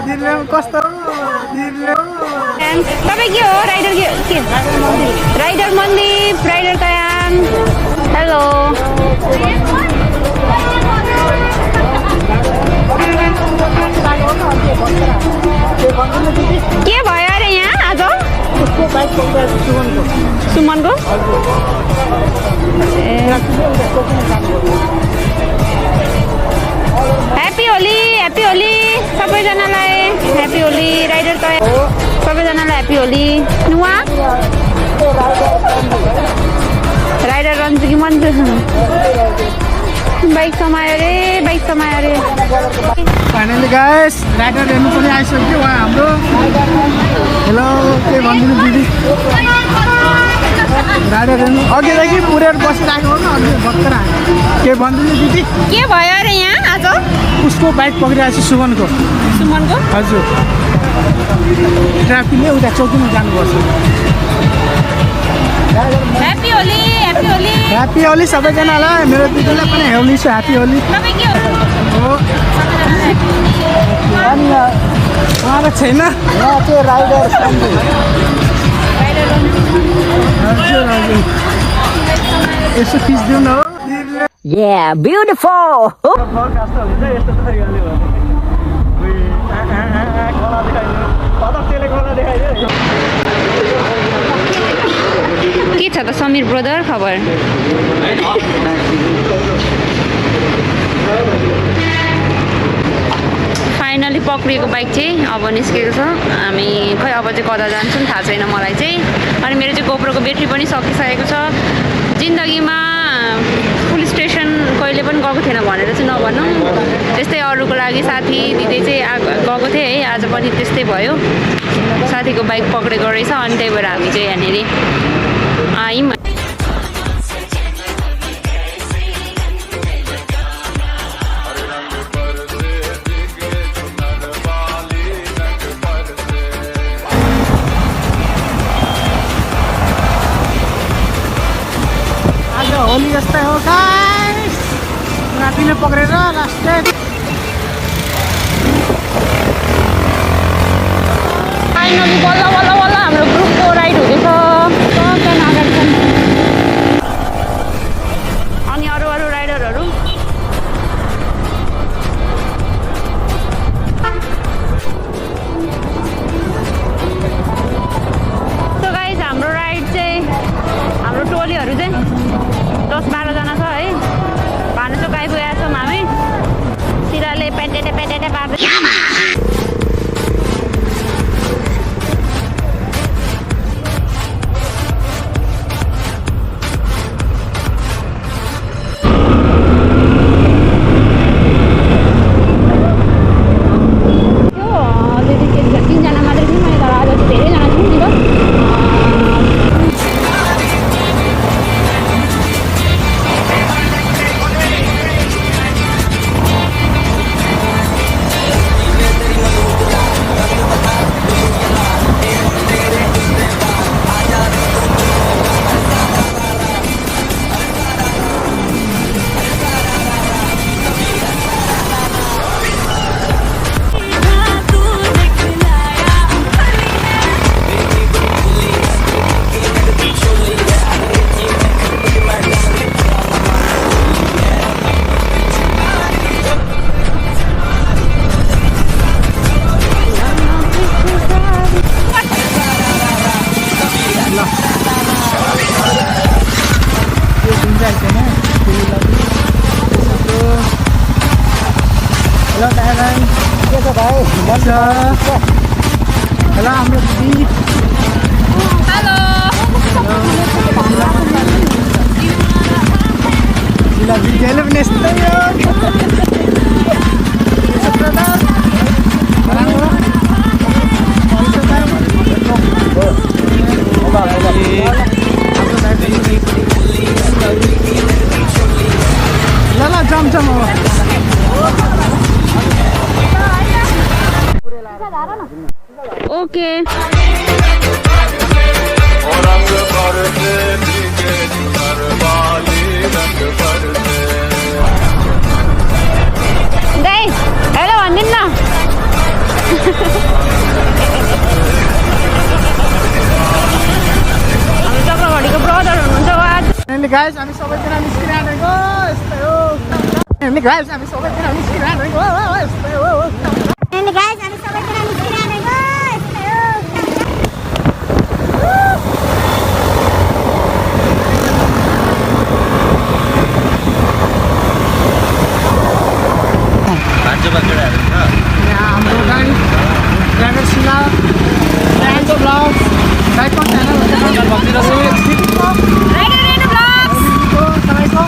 कस्तो तपाईँ के हो राइडर के राइडर मन्दिप राइडर कयाङ हेलो के भयो अरे यहाँ आज सुमनको ह्याप्पी होली सबैजनालाई ह्याप्पी होली राइडर तयार सबैजनालाई ह्याप्पी होली नुवा राइडर रन्जु कि मन्जु बाइक समायो अरे फाइनली गाइस राइडर हेर्नु पनि आइसक्यो उहाँ हाम्रो हेलो के भनिदिनु दिदी राइडर हेर्नु अघिदेखि पुरेर बसिरहेको हो न अघि भर्खर के भनिदिनु दिदी के भयो अरे यहाँ आज उसको बाइक पक्रिरहेको छ सुमनको हजुर ट्राफिकले उता चौकीमा जानुपर्छ ह्याप्पी होली सबैजनालाई मेरो दिदीलाई पनि होली छ ह्याप्पी होली उहाँको छैन त्यो राइडर हजुर यसो खिचिदिउँ न हो Yeah, beautiful. के छ त समीर ब्रदर खबर फाइनली पक्रिएको बाइक चाहिँ अब निस्केको छ हामी खै अब चाहिँ कता जान्छौँ थाहा छैन मलाई चाहिँ अनि मेरो चाहिँ गोप्रोको ब्याट्री पनि सकिसकेको छ जिन्दगीमा पुलिस स्टेसन कहिले पनि गएको थिएन भनेर चाहिँ नभनौँ त्यस्तै अरूको लागि साथी दिदी चाहिँ गएको थिएँ है आज पनि त्यस्तै भयो साथीको बाइक पक्रेको रहेछ अनि त्यही भएर हामी चाहिँ यहाँनिर आयौँ होली जस्तै हो गाइस रातिले पक्रेर लास्टै फाइनली बल्ल हाम्रो ग्रुपको राइड हुँदैछ अनि अरू राइडरहरू सो गाइस हाम्रो राइड चाहिँ हाम्रो टोलीहरू चाहिँ 10-12 जना छ है भानुचोक आइपुगेका छौँ हामी सिराले पेटेटे पार्दै तीनजना मात्रै थियौँ मैले तर आज चाहिँ धेरैजना थियौँ नि हेलो दाइ के छ भाइ भन्छ हेलो हाम्रो दिदी हेलो दिदीले पनि यस्तै ल जमजम हो ओके हेलो भनिदिनु न हाम्रो चक्रघडीको ब्रदर हुनुहुन्छ उहाँ। फाइनली गाइस हामी सबैजना निस्किरहेको यस्तै हो। फाइनली गाइस हामी सबैजना निस्किरहेको यस्तै हो। And guys, I'm so excited to see you guys. यहाँ हाम्रो गाडी ड्राइभर सिला ड्यान्स ब्लग्स गाइडको च्यानल Rider Renu Vlogs। तपाईँको